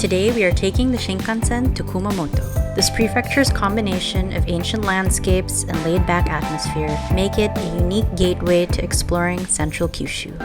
Today we are taking the Shinkansen to Kumamoto. This prefecture's combination of ancient landscapes and laid-back atmosphere make it a unique gateway to exploring central Kyushu.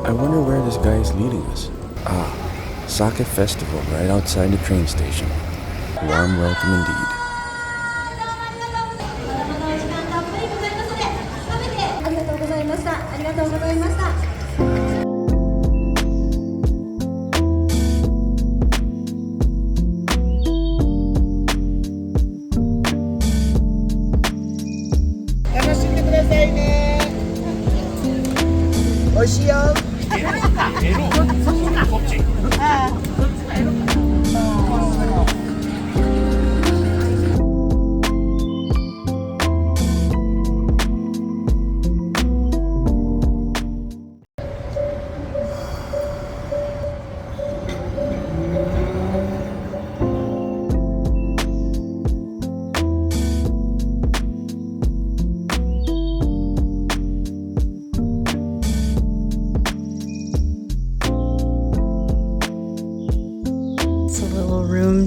I wonder where this guy is leading us. Sake Festival right outside the train station. Warm welcome indeed.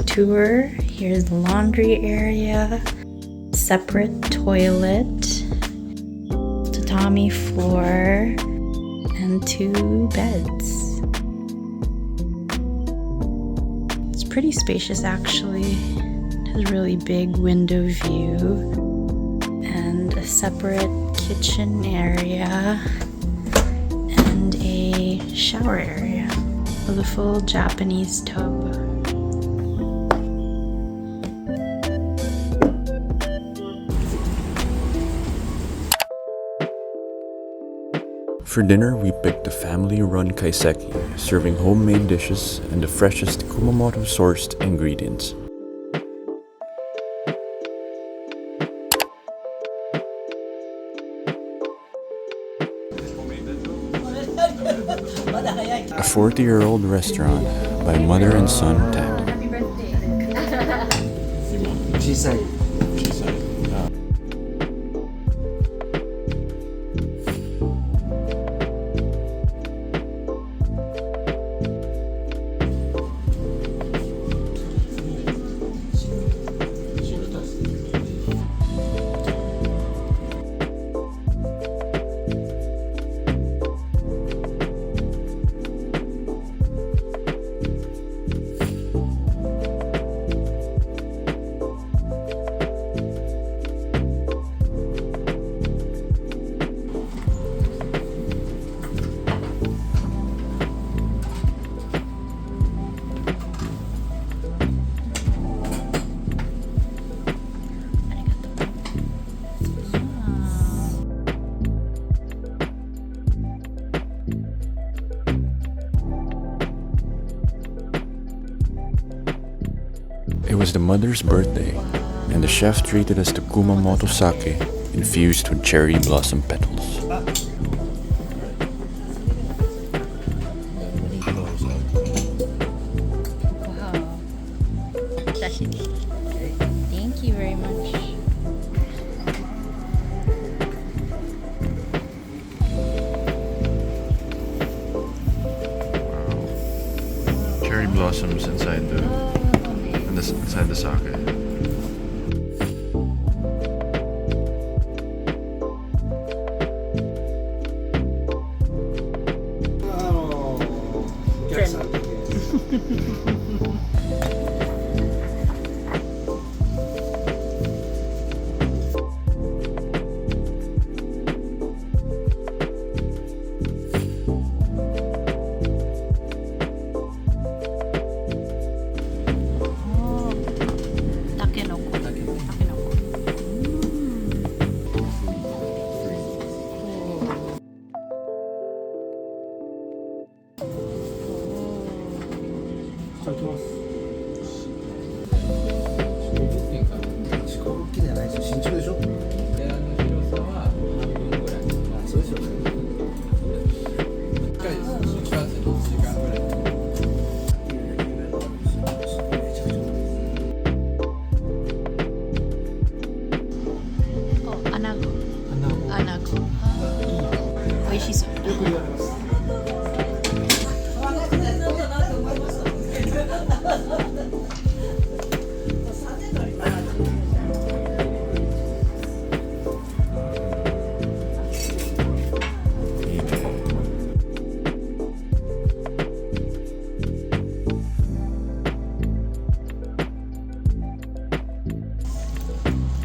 Tour. Here's the laundry area, separate toilet, tatami floor, and 2 beds. It's pretty spacious actually. It has a really big window view and a separate kitchen area and a shower area with a full Japanese tub. For dinner, we picked a family-run kaiseki, serving homemade dishes and the freshest Kumamoto-sourced ingredients. A 40-year-old restaurant by mother and son Ted. It was the mother's birthday, and the chef treated us to Kumamoto sake infused with cherry blossom petals. Wow. Thank you very much. Cherry blossoms inside the sake.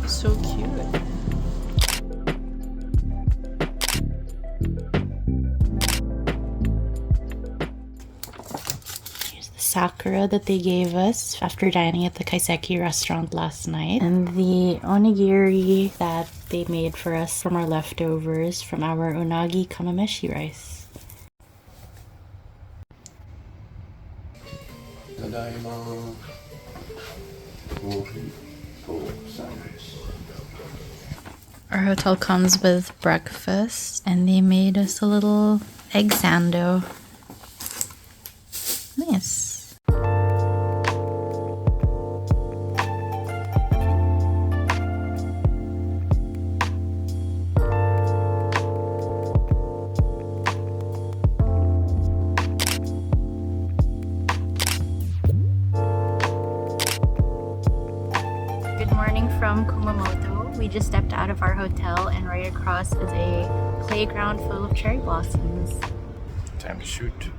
So cute. Here's the sakura that they gave us after dining at the Kaiseki restaurant last night. And the onigiri that they made for us from our leftovers from our unagi kamameshi rice. Tadaima. Our hotel comes with breakfast, and they made us a little egg sando. Nice. Good morning from Kumamoto. We just stepped out of our hotel, and right across is a playground full of cherry blossoms. Time to shoot.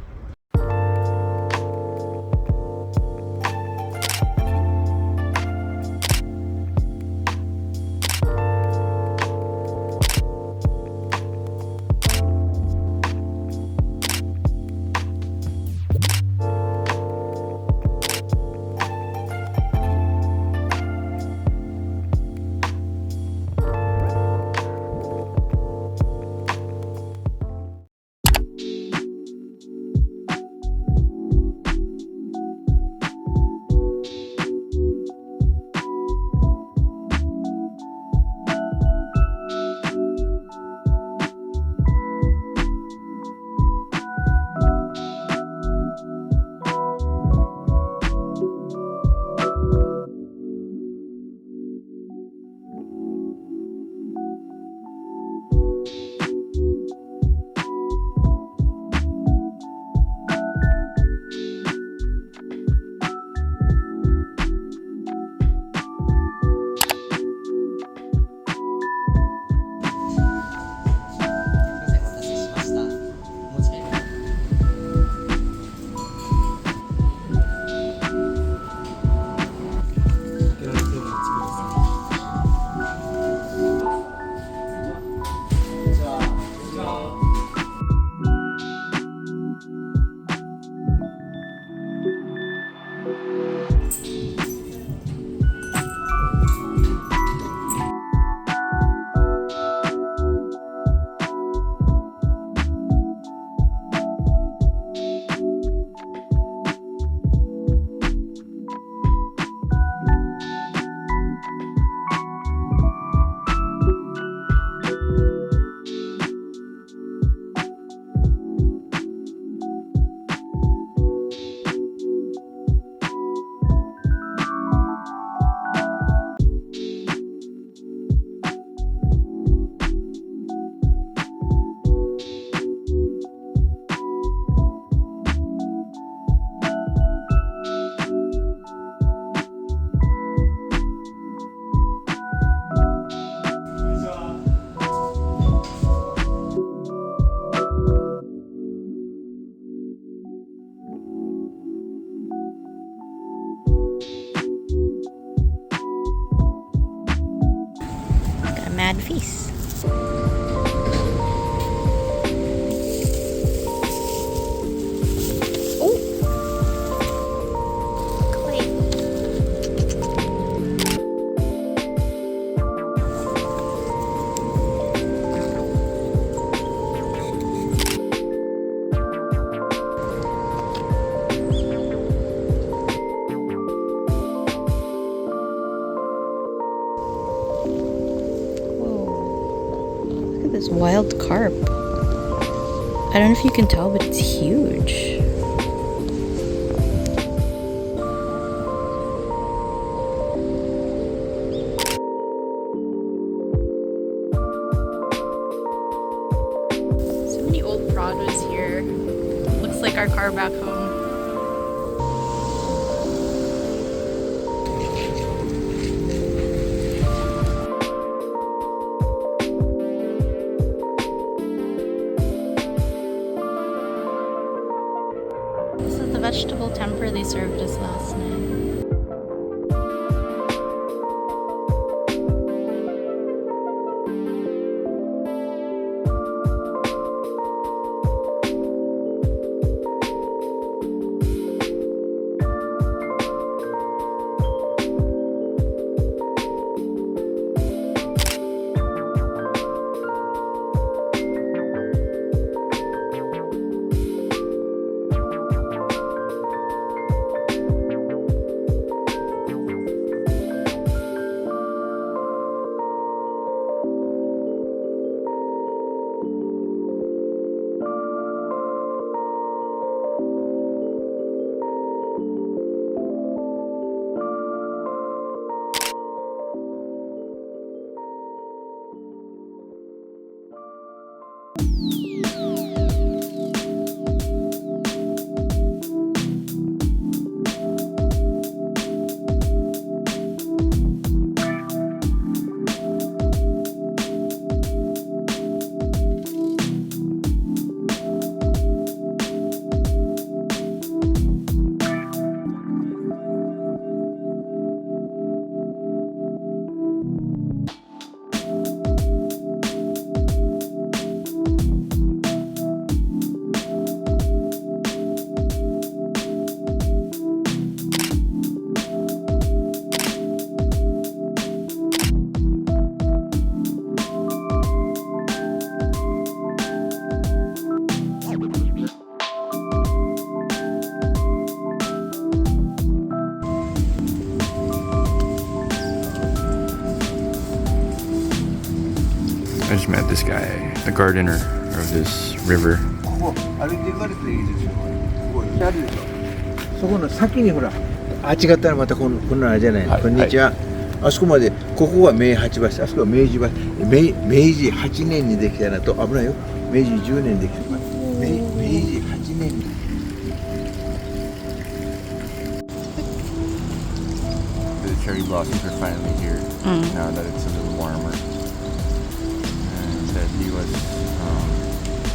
Look at this wild carp. I don't know if you can tell, but it's huge. So many old Prados here. Looks like our car back home. This is the vegetable tempura they served us last night. I just met this guy, the gardener of this river. ここ歩いて行かれていいですよ。ここあるでしょ。そこの先にほら、あ違ったらまたこんなあれじゃないの、はいこんにちは。あそこまで、ここは明八橋、あそこは明治橋、明治8年にできたなと、危ないよ。明治10年にできた。明治8年に。The cherry blossoms are finally here now that it's a little warmer. And that he was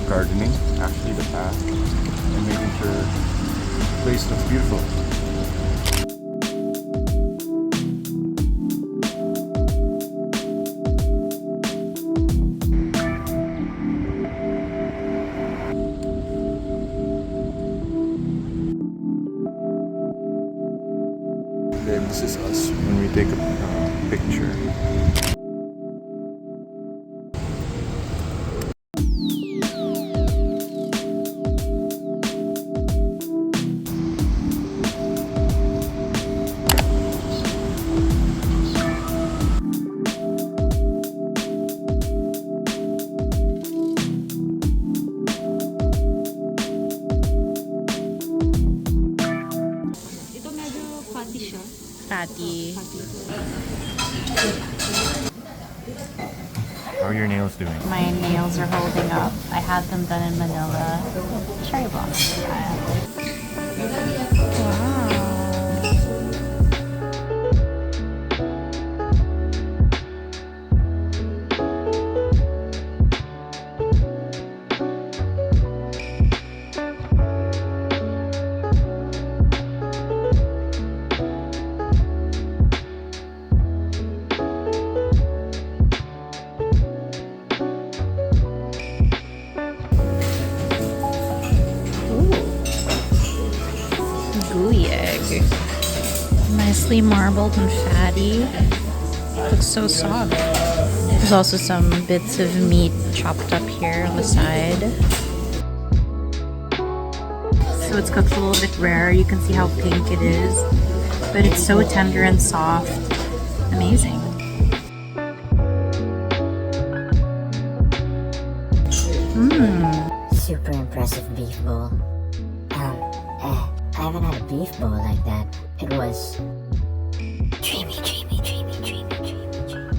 gardening, actually the path, and making sure the place looks beautiful. Then this is us when we take a picture. Fatty. How are your nails doing? My nails are holding up. I had them done in Manila. Cherry blossom style. Wow. Gooey egg. Nicely marbled and fatty. Looks so soft. There's also some bits of meat chopped up here on the side. So it's cooked a little bit rare. You can see how pink it is. But it's so tender and soft. Super impressive beef bowl. I haven't had a beef bowl like that. It was dreamy, dreamy, dreamy, dreamy, dreamy, dreamy.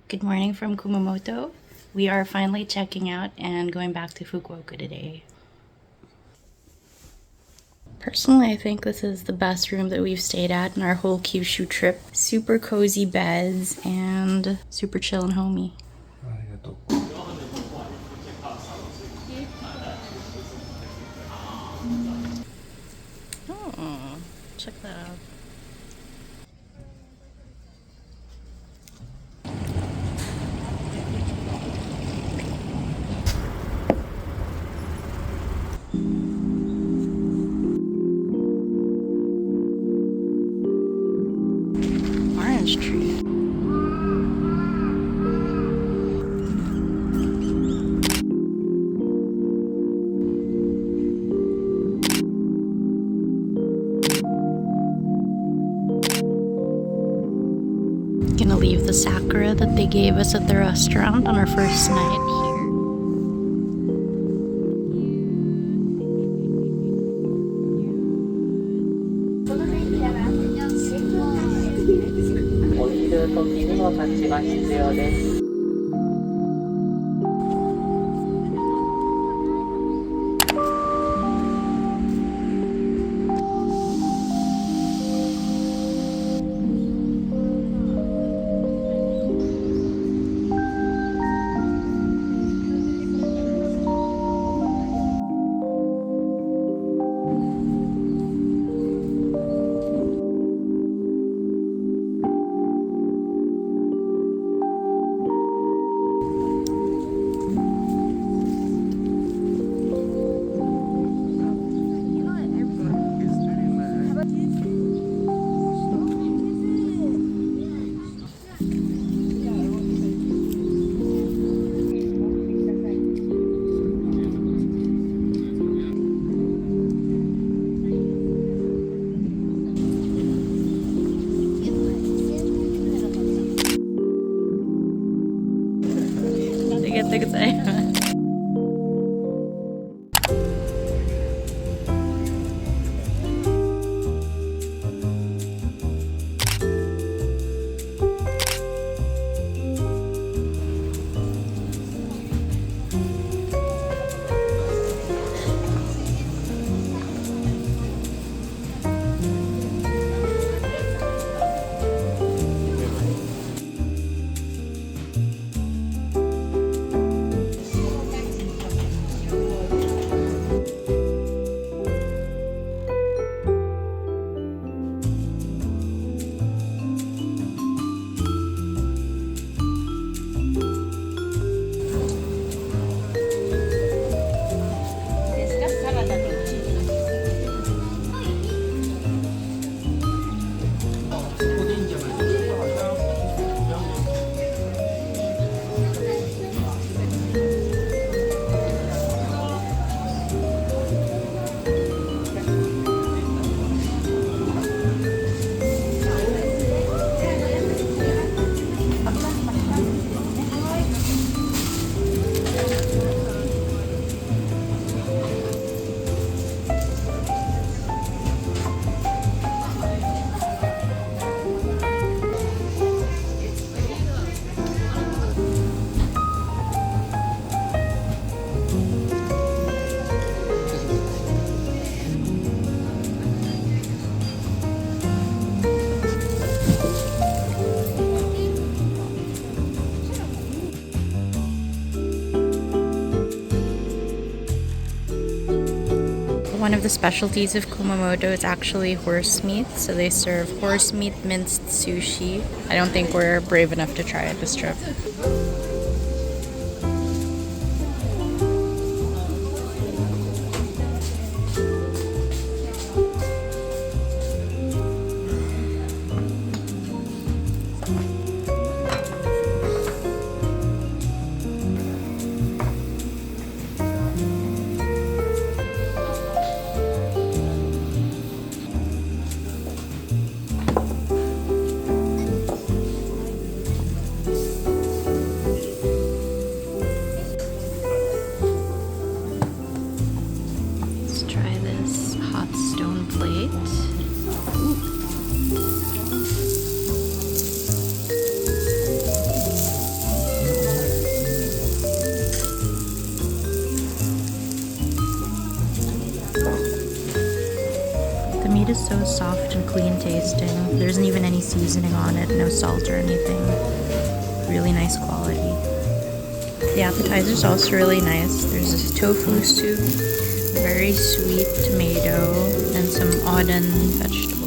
Good morning from Kumamoto. We are finally checking out and going back to Fukuoka today. Personally, I think this is the best room that we've stayed at in our whole Kyushu trip. Super cozy beds and super chill and homey. Oh, check that out. Orange tree. Gonna leave the sakura that they gave us at the restaurant on our first night here. 時にもタッチが必要です。ありがとうございます。One of the specialties of Kumamoto is actually horse meat, so they serve horse meat minced sushi. I don't think we're brave enough to try it this trip. Let's try this hot stone plate. The meat is so soft and clean tasting. There isn't even any seasoning on it, no salt or anything. Really nice quality. The appetizer's also really nice. There's this tofu soup, very sweet tomato, and some odon vegetables.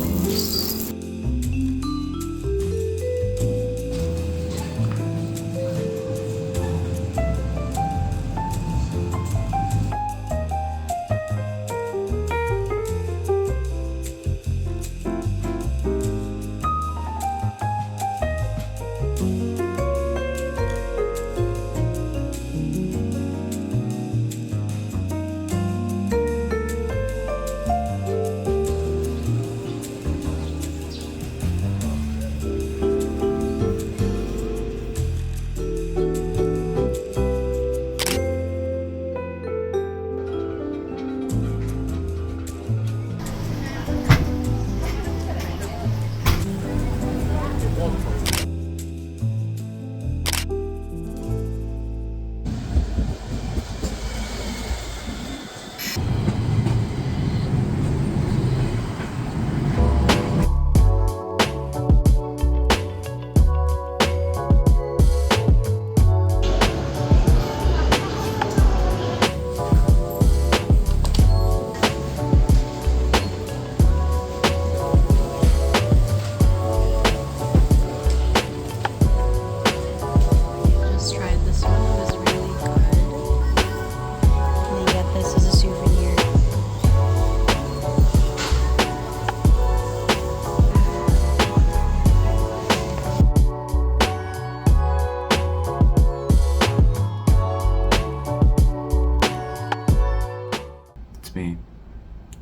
It's me,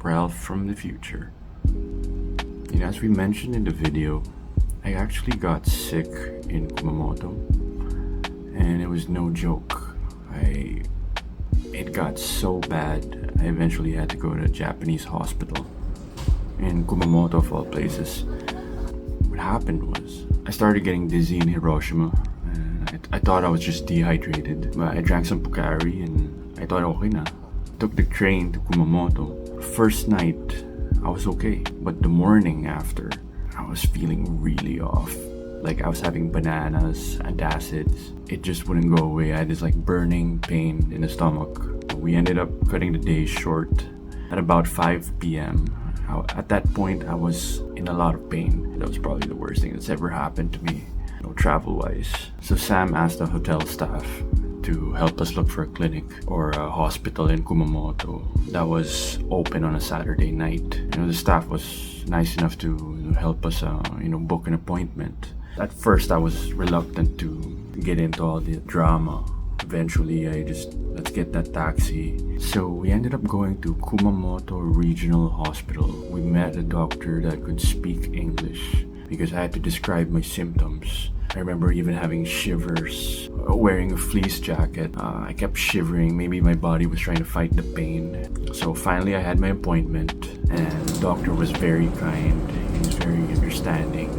Ralph from the future. As we mentioned in the video, I actually got sick in Kumamoto, and it was no joke. It got so bad, I eventually had to go to a Japanese hospital in Kumamoto, of all places. What happened was, I started getting dizzy in Hiroshima, and I thought I was just dehydrated. But I drank some Pocari, and I thought okay na. Took the train to Kumamoto. First night, I was okay, but the morning after, I was feeling really off. Like I was having bananas, antacids. It just wouldn't go away. I had this like burning pain in the stomach. We ended up cutting the day short at about 5 p.m. At that point, I was in a lot of pain. That was probably the worst thing that's ever happened to me, travel-wise. So Sam asked the hotel staff to help us look for a clinic or a hospital in Kumamoto that was open on a Saturday night. The staff was nice enough to help us, book an appointment. At first, I was reluctant to get into all the drama. Eventually, let's get that taxi. So we ended up going to Kumamoto Regional Hospital. We met a doctor that could speak English because I had to describe my symptoms. I remember even having shivers, wearing a fleece jacket. I kept shivering. Maybe my body was trying to fight the pain. So finally, I had my appointment, and the doctor was very kind. He was very understanding.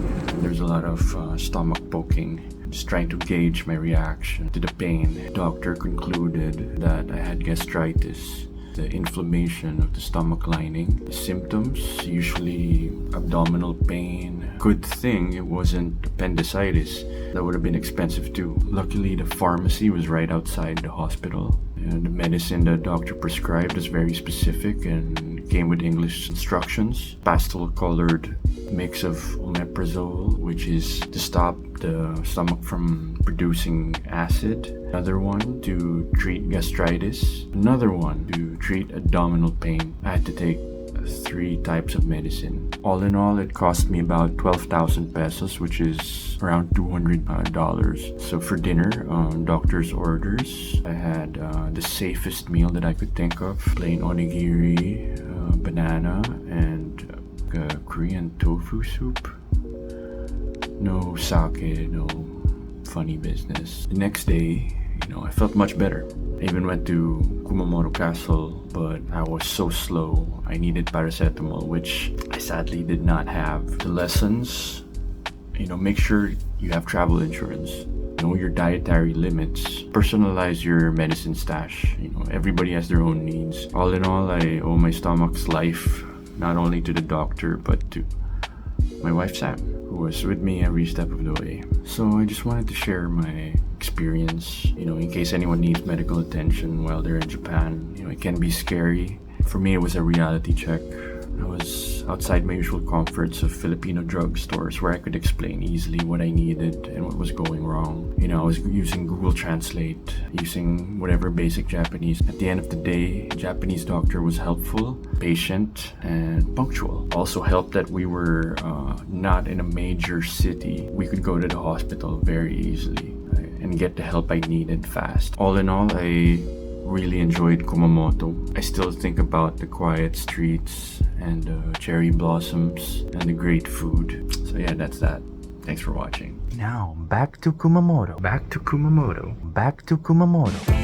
There's a lot of stomach poking, just trying to gauge my reaction to the pain. The doctor concluded that I had gastritis, the inflammation of the stomach lining. The symptoms, usually abdominal pain. Good thing it wasn't appendicitis. That would have been expensive too. Luckily, the pharmacy was right outside the hospital. And the medicine the doctor prescribed was very specific and came with English instructions. Pastel-colored mix of omeprazole, which is to stop the stomach from producing acid. Another one to treat gastritis. Another one to treat abdominal pain. I had to take 3 types of medicine. All in all, it cost me about 12,000 pesos, which is around $200. So for dinner, doctor's orders, I had the safest meal that I could think of. Plain onigiri, banana, and Korean tofu soup. No sake, no funny business. The next day, I felt much better. I even went to Kumamoto Castle, but I was so slow. I needed paracetamol, which I sadly did not have. The lessons, make sure you have travel insurance. Know your dietary limits. Personalize your medicine stash. Everybody has their own needs. All in all, I owe my stomach's life not only to the doctor, but to my wife Sam, who was with me every step of the way. So I just wanted to share my experience, in case anyone needs medical attention while they're in Japan. It can be scary. For me, it was a reality check. I was outside my usual comforts of Filipino drugstores where I could explain easily what I needed and what was going wrong. I was using Google Translate, using whatever basic Japanese. At the end of the day, the Japanese doctor was helpful, patient, and punctual. Also helped that we were not in a major city. We could go to the hospital very easily and get the help I needed fast. All in all, I really enjoyed Kumamoto. I still think about the quiet streets and the cherry blossoms and the great food. So yeah, that's that. Thanks for watching. Now, back to Kumamoto. Back to Kumamoto. Back to Kumamoto.